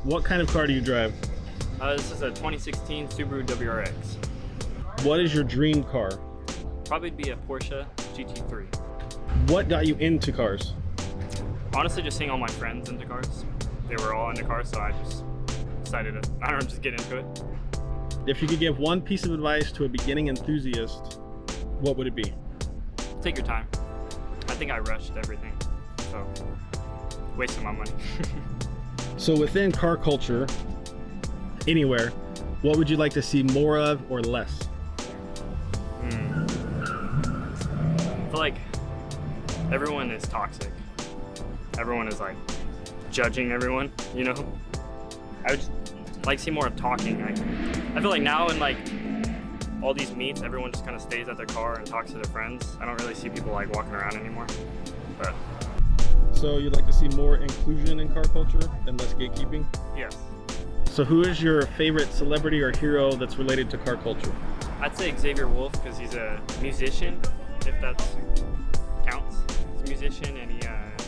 What kind of car do you drive? This is a 2016 Subaru WRX. What is your dream car? Probably be a Porsche GT3. What got you into cars? Honestly, just seeing all my friends into cars. They were all into cars, so I just decided to, I don't know, just get into it. If you could give one piece of advice to a beginning enthusiast, what would it be? Take your time. I think I rushed everything, so wasted my money. So within car culture, anywhere, what would you like to see more of or less? I feel like everyone is toxic. Everyone is like judging everyone, you know? I would just like to see more of talking. I feel like now in like all these meets, everyone just kind of stays at their car and talks to their friends. I don't really see people like walking around anymore. But So you'd like to see more inclusion in car culture and less gatekeeping? yes, So who is your favorite celebrity or hero that's related to car culture? I'd say Xavier Wolf because he's a musician, if that counts. He's a musician and he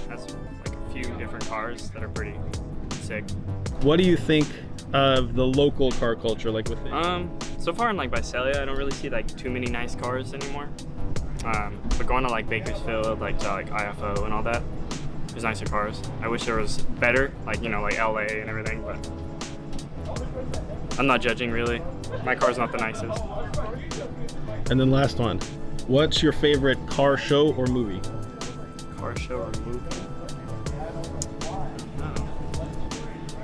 has like a few different cars that are pretty sick. What do you think of the local car culture, like within? So far in like Visalia, I don't really see like too many nice cars anymore. But going to like Bakersfield, like to like IFO and all that, there's nicer cars. I wish there was better, like, you know, like LA and everything, but I'm not judging really. My car's not the nicest. And then last one, what's your favorite car show or movie? Car show or movie?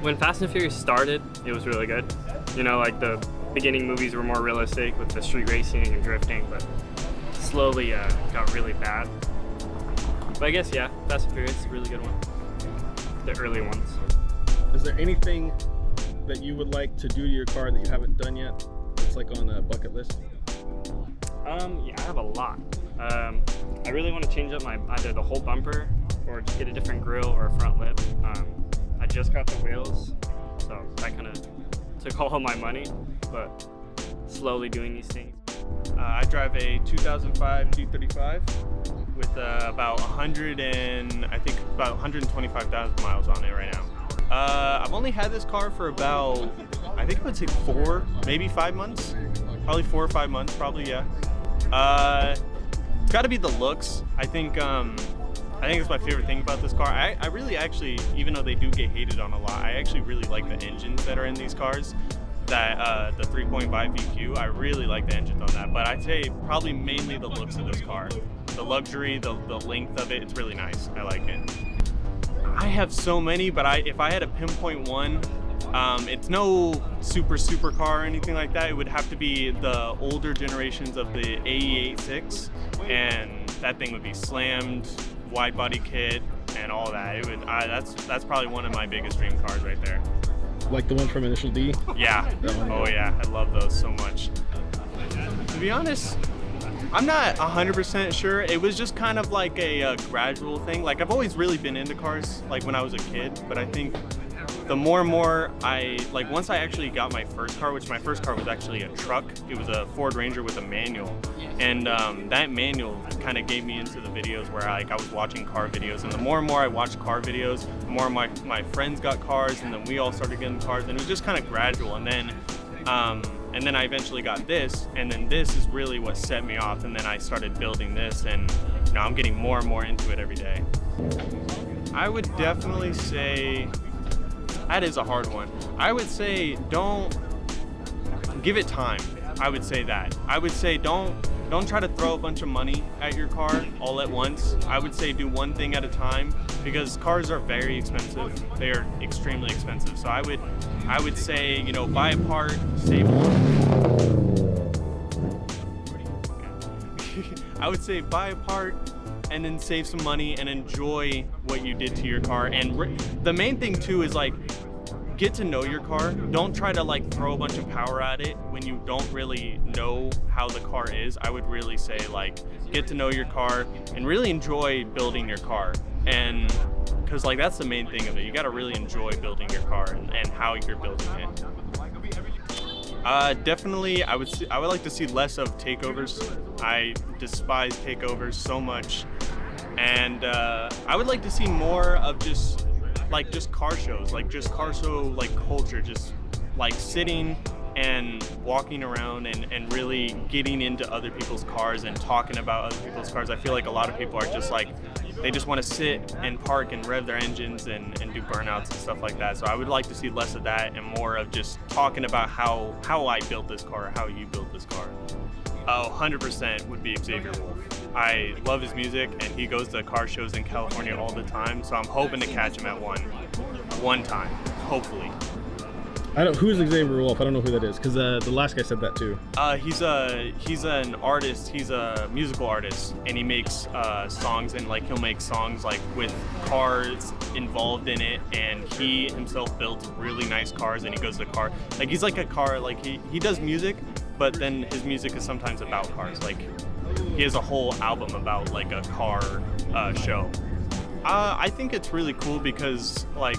When Fast and Furious started, it was really good. You know, like the beginning movies were more realistic with the street racing and drifting, but slowly got really bad. But I guess, yeah, Fast and Furious is a really good one. The early ones. Is there anything that you would like to do to your car that you haven't done yet? It's like on a bucket list. Yeah, I have a lot. I really want to change up either the whole bumper or just get a different grille or a front lip. I just got the wheels, so that kind of took all of my money, but slowly doing these things. I drive a 2005 G35 with about 125,000 miles on it right now. I've only had this car for about, I think it would take 4, maybe 5 months. Probably 4 or 5 months, probably, yeah. It's got to be the looks. I think it's my favorite thing about this car. I really actually, even though they do get hated on a lot, I actually really like the engines that are in these cars. That the 3.5 VQ, I really like the engines on that. But I'd say probably mainly the looks of this car. The luxury, the length of it, it's really nice. I like it. I have so many, but if I had to pinpoint one, it's no super car or anything like that. It would have to be the older generations of the AE86, and that thing would be slammed, wide body kit, and all that. It would. That's probably one of my biggest dream cars right there. Like the one from Initial D? Yeah. Oh yeah, I love those so much. To be honest, I'm not 100% sure. It was just kind of like a gradual thing. Like I've always really been into cars, like when I was a kid, but I think the more and more once I actually got my first car, which my first car was actually a truck. It was a Ford Ranger with a manual. And that manual kind of gave me into the videos where I was watching car videos. And the more and more I watched car videos, the more my friends got cars, and then we all started getting cars. And it was just kind of gradual. And then I eventually got this, and then this is really what set me off. And then I started building this, and I'm getting more and more into it every day. I would definitely say, that is a hard one. I would say don't give it time. I would say that. I would say don't try to throw a bunch of money at your car all at once. I would say do one thing at a time, because cars are very expensive. They are extremely expensive. So I would say, buy a part, save I would say buy a part and then save some money and enjoy what you did to your car. And the main thing too is get to know your car. Don't try to throw a bunch of power at it when you don't really know how the car is. I would really say get to know your car and really enjoy building your car. And because that's the main thing of it. You got to really enjoy building your car and how you're building it. Definitely, I would like to see less of takeovers. I despise takeovers so much. And I would like to see more of just like just car shows, like just car show like culture, just like sitting and walking around and really getting into other people's cars and talking about other people's cars. I feel like a lot of people are just like, they just want to sit and park and rev their engines and do burnouts and stuff like that. So I would like to see less of that and more of just talking about how I built this car, how you built this car. 100% would be Xavier Wolf. I love his music, and he goes to car shows in California all the time, so I'm hoping to catch him at one time, hopefully. Who's Xavier Wolf? I don't know who that is, because the last guy said that too. He's an artist. He's a musical artist, and he makes songs, and like he'll make songs like with cars involved in it, and he himself builds really nice cars, and he goes to car, like he's like a car, like he does music, but then his music is sometimes about cars. Like he has a whole album about like a car show. I think it's really cool because like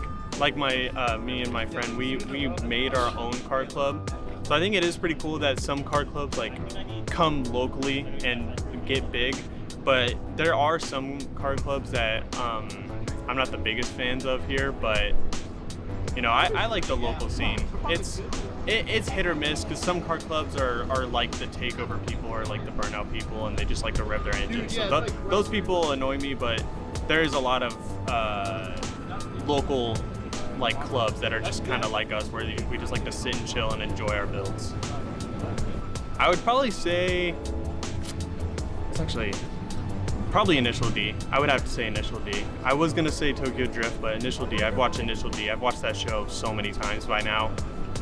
me and my friend, we made our own car club. So I think it is pretty cool that some car clubs like come locally and get big, but there are some car clubs that I'm not the biggest fans of here, but you know, I like the local scene. It's hit or miss because some car clubs are like the takeover people or like the burnout people, and they just like to rev their engines. So those people annoy me, but there is a lot of local like clubs that are just kind of like us, where we just like to sit and chill and enjoy our builds. I would probably say it's actually probably Initial D. I would have to say Initial D. I was gonna say Tokyo Drift, but Initial D. I've watched Initial D. I've watched that show so many times by now.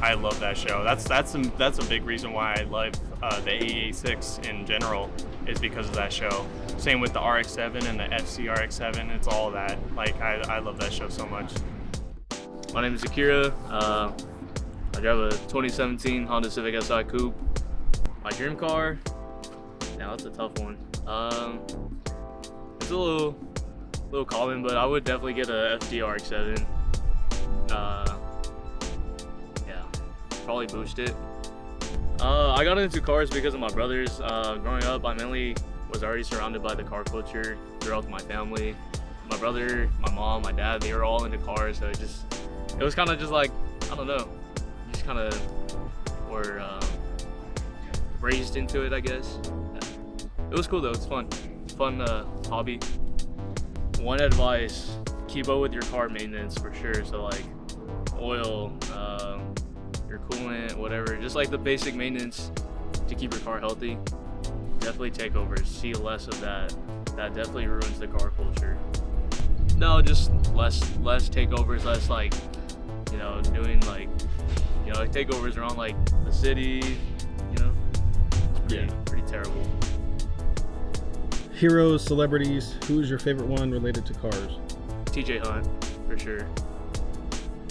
I love that show. That's a big reason why I love the AA6 in general, is because of that show. Same with the RX-7 and the FC RX-7. It's all that. Like I love that show so much. My name is Akira. I drive a 2017 Honda Civic Si Coupe. My dream car? Now that's a tough one. It's a little common, but I would definitely get a FD RX-7. Yeah, probably boost it. I got into cars because of my brothers. Growing up, I mainly was already surrounded by the car culture throughout my family. My brother, my mom, my dad, they were all into cars, so it was kind of just like, I don't know, just kind of were raised into it, I guess. It was cool though, it's fun. Fun hobby. One advice, keep up with your car maintenance for sure. So like oil, your coolant, whatever, just like the basic maintenance to keep your car healthy. Definitely takeovers, see less of that. That definitely ruins the car culture. No, just less takeovers, less like, you know, doing like, you know, like takeovers around like the city, you know, it's pretty terrible. Heroes, celebrities, who's your favorite one related to cars? TJ Hunt, for sure.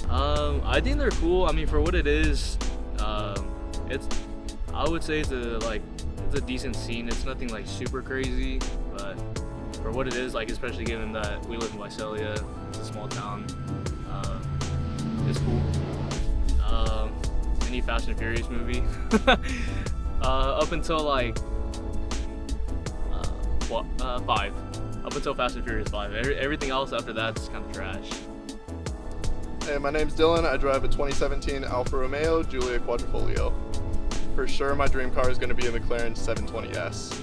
I think they're cool. I mean, for what it is, I would say it's a decent scene. It's nothing like super crazy, but for what it is, like especially given that we live in Visalia, it's a small town, it's cool. Any Fast and Furious movie, up until like 5. Up until Fast and Furious 5. Everything else after that's kind of trash. Hey, my name's Dylan. I drive a 2017 Alfa Romeo Giulia Quadrifoglio. For sure, my dream car is going to be a McLaren 720S.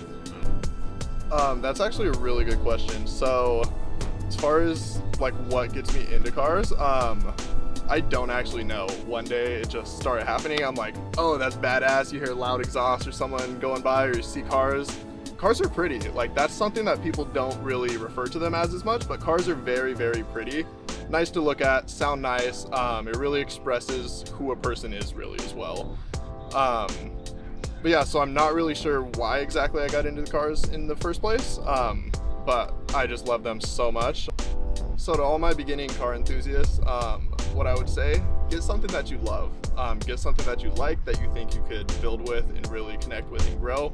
That's actually a really good question. So, as far as like what gets me into cars, I don't actually know. One day it just started happening. I'm like, oh, that's badass. You hear loud exhaust or someone going by, or you see cars. Cars are pretty. Like, that's something that people don't really refer to them as much, but cars are very, very pretty. Nice to look at, sound nice. It really expresses who a person is really as well. But yeah, so I'm not really sure why exactly I got into the cars in the first place, but I just love them so much. So to all my beginning car enthusiasts, what I would say, get something that you love. Get something that you like, that you think you could build with and really connect with and grow.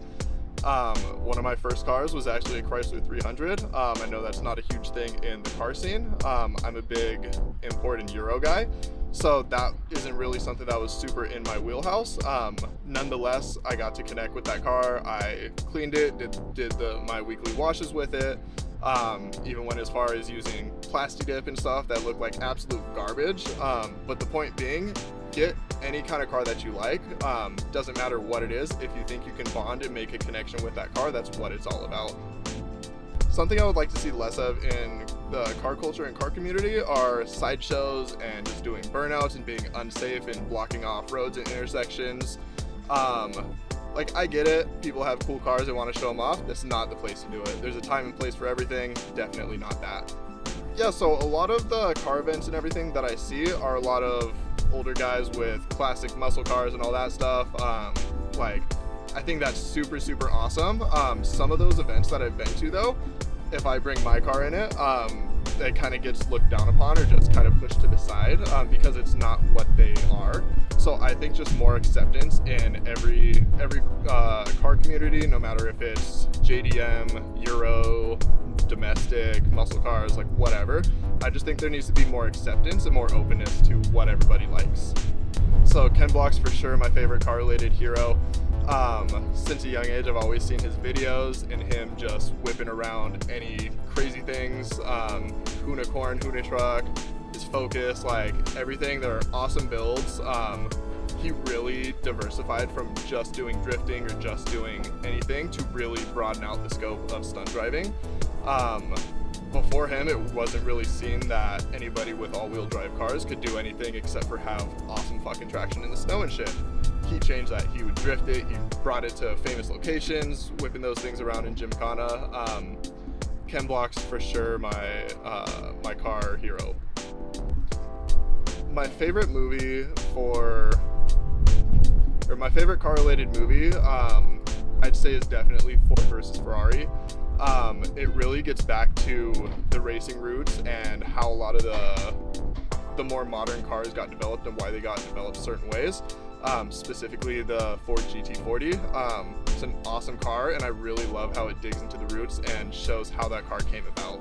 One of my first cars was actually a Chrysler 300. I know that's not a huge thing in the car scene. I'm a big import and Euro guy, so that isn't really something that was super in my wheelhouse. Nonetheless, I got to connect with that car. I cleaned it, did my weekly washes with it, even went as far as using plastic dip and stuff that look like absolute garbage. But the point being, get any kind of car that you like. Doesn't matter what it is. If you think you can bond and make a connection with that car, that's what it's all about. Something I would like to see less of in the car culture and car community are sideshows and just doing burnouts and being unsafe and blocking off roads and intersections. Like, I get it, people have cool cars, they want to show them off. That's not the place to do it. There's a time and place for everything, definitely not that. Yeah, so a lot of the car events and everything that I see are a lot of older guys with classic muscle cars and all that stuff. Like, I think that's super, super awesome. Some of those events that I've been to though, if I bring my car in it, it kind of gets looked down upon or just kind of pushed to the side because it's not what they are. So I think just more acceptance in every car community, no matter if it's JDM, Euro, domestic, muscle cars, like whatever. I just think there needs to be more acceptance and more openness to what everybody likes. So Ken Block's for sure my favorite car-related hero. Since a young age, I've always seen his videos and him just whipping around any crazy things, Hunicorn, Hunitruck, his Focus, like everything. They're awesome builds. He really diversified from just doing drifting or just doing anything to really broaden out the scope of stunt driving. Before him, it wasn't really seen that anybody with all-wheel drive cars could do anything except for have awesome fucking traction in the snow and shit. He changed that. He would drift it. He brought it to famous locations, whipping those things around in Gymkhana. Ken Block's for sure my car hero. My favorite movie my favorite car-related movie, I'd say is definitely Ford versus Ferrari. It really gets back to the racing roots and how a lot of the more modern cars got developed and why they got developed certain ways. Specifically the Ford GT40. It's an awesome car, and I really love how it digs into the roots and shows how that car came about.